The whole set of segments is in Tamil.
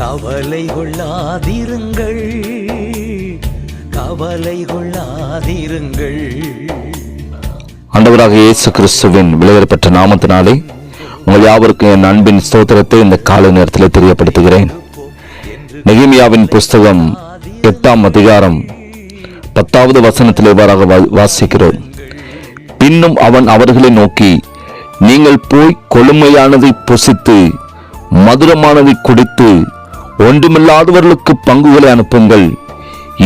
கவலை கொள்ளாதிருங்கள், கவலை கொள்ளாதிருங்கள். ஆண்டவராக இயேசு கிறிஸ்துவின் விலையேறப்பட்ட நாமத்தினாலே உங்கள் யாவருக்கும் என் அன்பின் ஸ்தோத்திரத்தை இந்த காலை நேரத்தில் தெரியப்படுத்துகிறேன். நெகேமியாவின் புஸ்தகம் 8ஆம் அதிகாரம் 10வது வசனத்தில் இவ்வாறாக வாசிக்கிறோம். பின்னும் அவன் அவர்களை நோக்கி, நீங்கள் போய் கொழுமையானதை புசித்து மதுரமானதை குடித்து ஒன்றுமில்லாதவர்களுக்கு பங்குகளை அனுப்புங்கள்.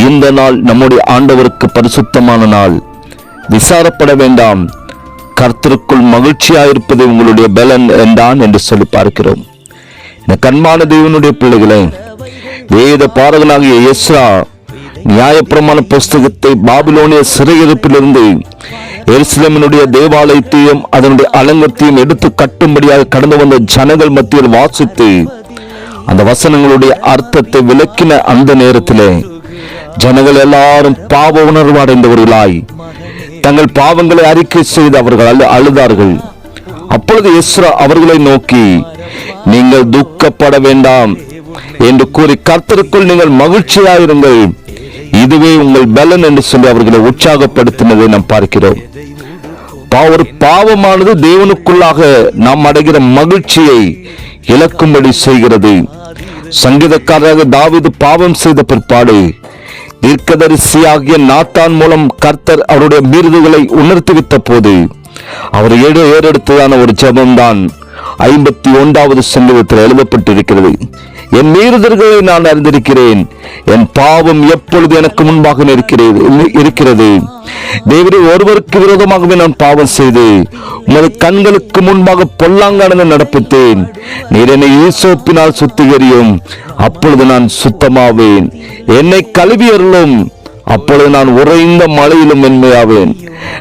இந்த நாள் நம்முடைய ஆண்டவருக்கு பரிசுத்தமான நாள். விசாரப்பட வேண்டாம், கர்த்தருக்குள் மகிழ்ச்சியாயிருப்பது உங்களுடைய பலன் என்றான் என்று சொல்லி பார்க்கிறோம். கண்மான தேவனுடைய பிள்ளைகளே, வேத பாரகனாகிய எஸ்ரா நியாயப்பிரமாண புஸ்தகத்தை பாபிலோனிய சிறையிருப்பிலிருந்து எருசலேமினுடைய தேவாலயத்தையும் அதனுடைய அலங்கத்தையும் எடுத்து கட்டும்படியாக கடந்து வந்த ஜனங்கள் மத்தியில் வாசித்து அந்த வசனங்களுடைய அர்த்தத்தை விளக்கின அந்த நேரத்திலே ஜனங்கள் எல்லாரும் பாவ உணர்வு அடைந்தவர்களாய் தங்கள் பாவங்களை அறிக்கை செய்து அவர்கள் அழுதார்கள். அப்பொழுது எஸ்ரா அவர்களை நோக்கி, நீங்கள் துக்கப்பட வேண்டாம் என்று கூறி கர்த்தருக்குள் நீங்கள் மகிழ்ச்சியாயிருங்கள், இதுவே உங்கள் பலன் என்று சொல்லி அவர்களை உற்சாகப்படுத்தினதை நாம் பார்க்கிறோம். ஒரு பாவமானது தேவனுக்குள்ளாக நாம் அடைகிற மகிழ்ச்சியை இழக்கும்படி செய்கிறது. சங்கீதக்காரராக தாவீது பாவம் செய்த பிற்பாடு தீர்க்கதரிசியாகிய நாத்தான் மூலம் கர்த்தர் அவருடைய மீறுதல்களை உணர்த்திவிட்ட போது அவர் ஏறெடுத்ததான ஒரு ஜெபம்தான் 51வது சங்கீதத்தில் எழுதப்பட்டிருக்கிறது. என் மீறுதல்களை நான் அறிந்திருக்கிறேன், என் பாவம் எப்பொழுது எனக்கு முன்பாக இருக்கிறது. தேவரே, ஒருவருக்கு விரோதமாகவே நான் பாவம் செய்து உமது கண்களுக்கு முன்பாக பொல்லாங்கானதை நடப்பித்தேன். நீர் என்னை ஈசோப்பினால் சுத்திகரியும், அப்பொழுது நான் சுத்தமாவேன். என்னை கழுவி அருளும், அப்பொழுது நான் உறைந்த மழையிலும் மென்மையாவேன்.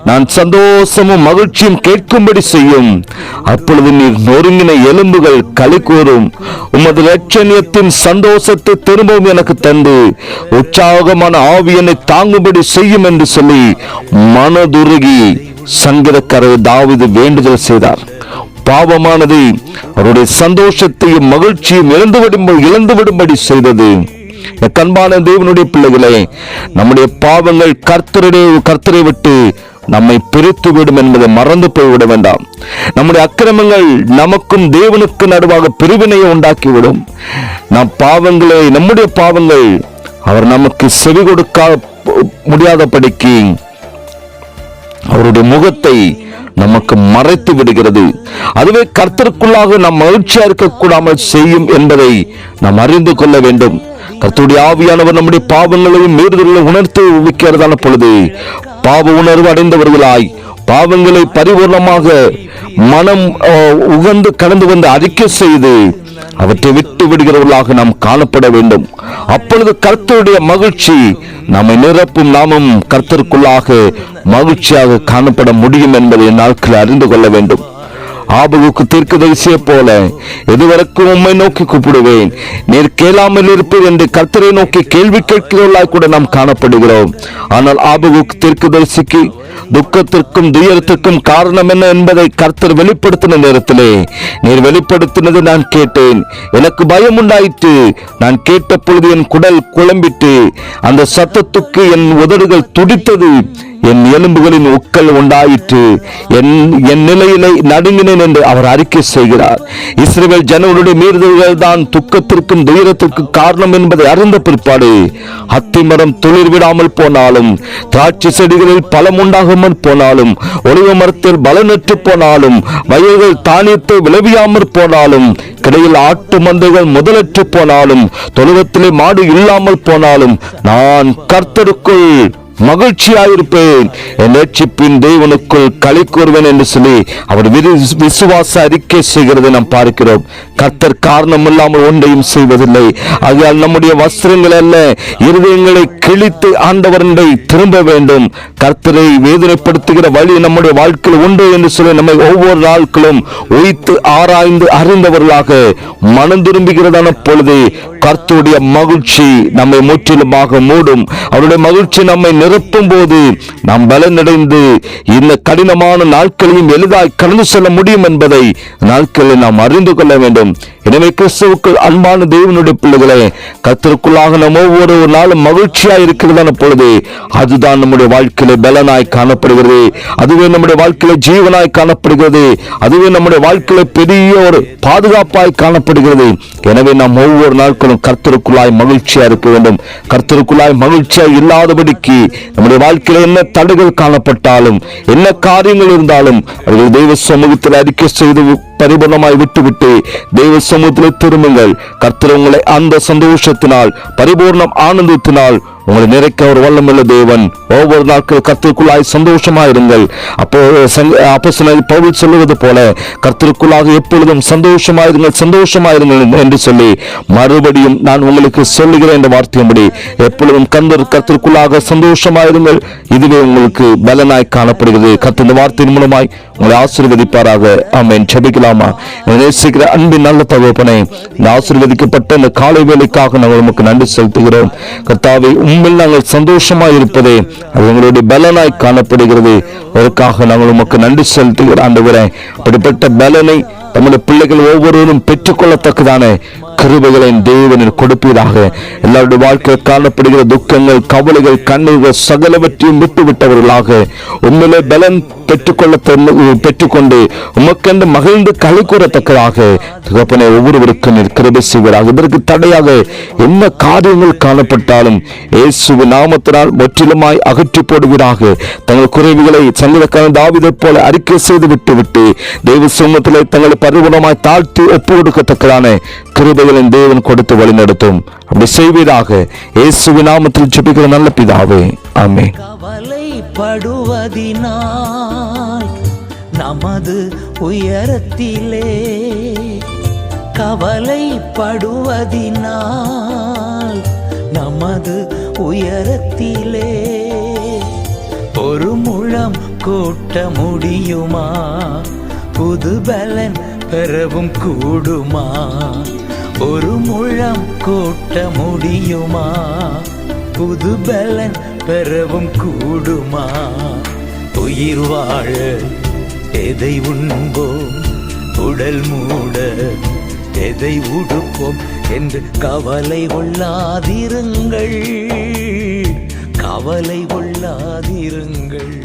நான் சந்தோஷமும் மகிழ்ச்சியும் கேட்கும்படி செய்யும், அப்பொழுது நீர் நொறுங்கின எலும்புகள் களி கூறும். உமது இரட்சணியத்தின் சந்தோஷத்தை திரும்பவும் எனக்கு தந்து உற்சாகமான ஆவி என்னை தாங்கும்படி செய்யும் என்று சொல்லி மனதுருகி சங்கீதக்காரர் தாவீது வேண்டுதல் செய்தார். பாவமானது அவருடைய சந்தோஷத்தையும் மகிழ்ச்சியும் இழந்துவிடும்படி செய்தது. கண்பான தேவனுடைய பிள்ளைகளே, நம்முடைய பாவங்கள் கர்த்தரை விட்டு நம்மை பிரித்து விடும் என்பதை மறந்து போய்விட வேண்டாம். நம்முடைய அக்கிரமங்கள் நமக்கும் தேவனுக்கு நடுவாக பிரிவினையை உண்டாக்கிவிடும். நம்முடைய பாவங்கள் அவர் நமக்கு செவி கொடுக்க முடியாதபடிக்கு அவருடைய முகத்தை நமக்கு மறைத்து விடுகிறது. அதுவே கர்த்தருக்குள்ளாக நாம் மகிழ்ச்சியா இருக்கக்கூடாமல் செய்யும் என்பதை நாம் அறிந்து கொள்ள வேண்டும். கர்த்தருடைய ஆவியானவர் நம்முடைய பாவங்களையும் மீறுதல்களையும் உணர்த்து வைக்கிறதான பொழுது பாவ உணர்வு அடைந்தவர்களாய் பாவங்களை பரிபூர்ணமாக மனம் உகந்து கடந்து வந்து அறிக்கை செய்து அவற்றை விட்டு விடுகிறவர்களாக நாம் காணப்பட வேண்டும். அப்பொழுது கர்த்தருடைய மகிழ்ச்சி நம்மை நிரப்பும். நாமும் கர்த்தருக்குள்ளாக மகிழ்ச்சியாக காணப்பட முடியும் என்பதை நாட்கள் அறிந்து கொள்ள வேண்டும். ஆபகுக்கு தீர்க்கதரிசியை போல எதுவரைக்கும் உம்மை நோக்கி கூப்பிடுவேன், நீர் கேளாமல் இருப்பீர் என்று கர்த்தரை நோக்கி கேள்வி கேட்கிறவர்களாய் கூட நாம் காணப்படுகிறோம். ஆனால் ஆபகுக்கு தீர்க்கதரிசிக்கு துக்கத்திற்கும் துயரத்திற்கும் காரணம் என்ன என்பதை கர்த்தர் வெளிப்படுத்தின நேரத்திலே, நீர் வெளிப்படுத்தினது நான் கேட்டேன், எனக்கு பயம் உண்டாயிற்று. நான் கேட்ட பொழுது என் குடல் குழம்பிட்டு, அந்த சத்தத்துக்கு என் உதடுகள் துடித்தது, என் எலும்புகளின் உக்கல் உண்டாயிற்று, என் நிலையிலே நடுங்கினேன் என்று அவர் அறிக்கை செய்கிறார். இஸ்ரவேல் ஜனங்களுடைய மீறுதல்கள் தான் துக்கத்திற்கும் துயரத்திற்கு காரணம் என்பதை அறிந்த பிற்பாடு அத்திமரம் துளிர் விடாமல் போனாலும், திராட்சை செடிகளில் பழம் உண்டாகாமல் போனாலும், ஒலிவ மரத்தில் பலனற்று போனாலும், வயல்கள் தானியத்தை விளைவியாமற் போனாலும், கிடையில் ஆட்டு மந்தைகள் முதலற்று போனாலும், தொழுவத்திலே மாடு இல்லாமல் போனாலும், நான் கர்த்தருக்குள் மகிழ்ச்சியாயிருப்பேன், என் ரட்சிப்பின் தேவனுக்குள் களி கூறுவேன் என்று சொல்லி அவர் விசுவாச அறிக்கை செய்கிறதை நாம் பார்க்கிறோம். கர்த்தர் காரணம் இல்லாமல் ஒன்றையும் செய்வதில்லை. ஆகையால் நம்முடைய வஸ்திரங்கள் அல்ல, இருதயங்களை கிழித்து ஆண்டவரை திரும்ப வேண்டும். கர்த்தரை வேதனைப்படுத்துகிற வழி நம்முடைய வாழ்க்கையில் உண்டு என்று சொல்லி நம்மை ஒவ்வொரு நாட்களும் உய்த்து ஆராய்ந்து அறிந்தவர்களாக மனம் திரும்புகிறதான பொழுது கர்த்தருடைய மகிழ்ச்சி நம்மை முற்றிலுமாக மூடும். அவருடைய மகிழ்ச்சி நம்மை நிரப்பும் போது நாம் பலனடைந்து இந்த கடினமான நாட்களையும் எளிதாய் கடந்து செல்ல முடியும் என்பதை நாட்களில் நாம் அறிந்து கொள்ள வேண்டும். எனவே கிறிஸ்துவுக்குள் அன்பான தேவனுடைய பிள்ளைகளே, கர்த்தருக்குள்ளாக நம்ம ஒவ்வொரு நாளும் மகிழ்ச்சியா இருக்கிறதான பொழுது அதுதான் நம்முடைய வாழ்க்கையில பலனாய் காணப்படுகிறது. அதுவே நம்முடைய வாழ்க்கையில ஜீவனாய் காணப்படுகிறது. அதுவே நம்முடைய வாழ்க்கையில பெரிய ஒரு பாதுகாப்பாய் காணப்படுகிறது. எனவே நாம் ஒவ்வொரு நாட்களும் கர்த்தருக்குள்ளாய் மகிழ்ச்சியா இருக்க வேண்டும். கர்த்தருக்குள்ளாய் மகிழ்ச்சியா இல்லாதபடிக்கு நம்முடைய வாழ்க்கையில என்ன தடைகள் காணப்பட்டாலும், என்ன காரியங்கள் இருந்தாலும், அவர்கள் தெய்வ சமூகத்தில் அறிக்கை செய்து பரிபூர்ணமாய் விட்டுவிட்டு தெய்வ சமூகத்தில் திரும்புங்கள். கர்த்தர் உங்களை அந்த சந்தோஷத்தினால், பரிபூர்ணம் ஆனந்தத்தினால் உங்களை நிறைக்க ஒரு வல்லமுள்ள தேவன். ஒவ்வொரு நாட்கள் கர்த்தருக்குள்ளாய் சந்தோஷமாயிருங்கள். அப்போஸ்தலன் பவுல் சொல்லுவது போல கர்த்தருக்குள்ளாக எப்பொழுதும் சந்தோஷமாயிருங்கள் என்று சொல்லி மறுபடியும் நான் உங்களுக்கு சொல்லுகிறேன் என்ற வார்த்தையின்படி எப்பொழுதும் கர்த்தருக்குள்ளாக சந்தோஷமாயிருங்கள். இதுவே உங்களுக்கு பலனாய் காணப்படுகிறது. கர்த்தர் இந்த வார்த்தையின் மூலமாய் உங்களை ஆசீர்வதிப்பாராக. ஆமென். ஜெபிக்கலாமா? நேசிக்கிற அன்பின் நல்ல தகப்பனே, இந்த ஆசீர்வதிக்கப்பட்ட இந்த காலை வேளைக்காக நாங்கள் உமக்கு நன்றி செலுத்துகிறோம். கர்த்தாவே, உண்மையில் நாங்கள் சந்தோஷமாய் இருப்பதே அது எங்களுடைய பலனாய் காணப்படுகிறது. அதற்காக நாங்கள் உமக்கு நன்றி செலுத்துகிறோம் ஆண்டவரே. அப்படிப்பட்ட பலனை நம்முடைய பிள்ளைகள் ஒவ்வொருவரும் பெற்றுக்கொள்ளத்தக்கதான கிருபைகளை தேவனில் கொடுப்பீராக. எல்லாருடைய வாழ்க்கையில் காணப்படுகிற துக்கங்கள், கவலைகள், கண்ணீர்கள் சகலவற்றையும் விட்டுவிட்டவர்களாக உண்மையிலே பலன் பெற்றுக்கொண்டு உமக்கென்று மகிழ்ந்து களி கூறத்தக்கதாக தகப்பனே ஒவ்வொருவருக்கும் நீர் கிருபை செய்வீராக. இதற்கு தடையாக என்ன காரியங்கள் காணப்பட்டாலும் இயேசுவின் நாமத்தினால் முற்றிலுமாய் அகற்றி போடுவீராக. தங்கள் குறைவுகளை சங்கீதக்காரன் தாவீதைப் போல அறிக்கை செய்து விட்டு தெய்வ சமூகத்திலே தங்களை பரிபூர்ணமாய் தாழ்த்தி ஒப்பு கொடுக்கத்தக்கதான கிருபைகளின் தேவன் கொடுத்து வழிநடத்தும். அப்படி செய்வீராக. இயேசுவின் நாமத்தில் ஜெபிக்கிற நல்ல பிதாவே, ஆமென். கவலைப்படுவதினால் நமது உயரத்திலே, கவலைப்படுவதினால் நமது உயரத்திலே ஒரு முழம் கூட்ட முடியுமா? புது பலன் பெறவும் கூடுமா? ஒரு முழம் கூட்ட முடியுமா? புது பலன் பெறவும் கூடுமா? உயிர் வாழ எதை உண்போம், உடல் மூட எதை உடுப்போம் என்று கவலை கொள்ளாதிருங்கள், கவலை கொள்ளாதிருங்கள்.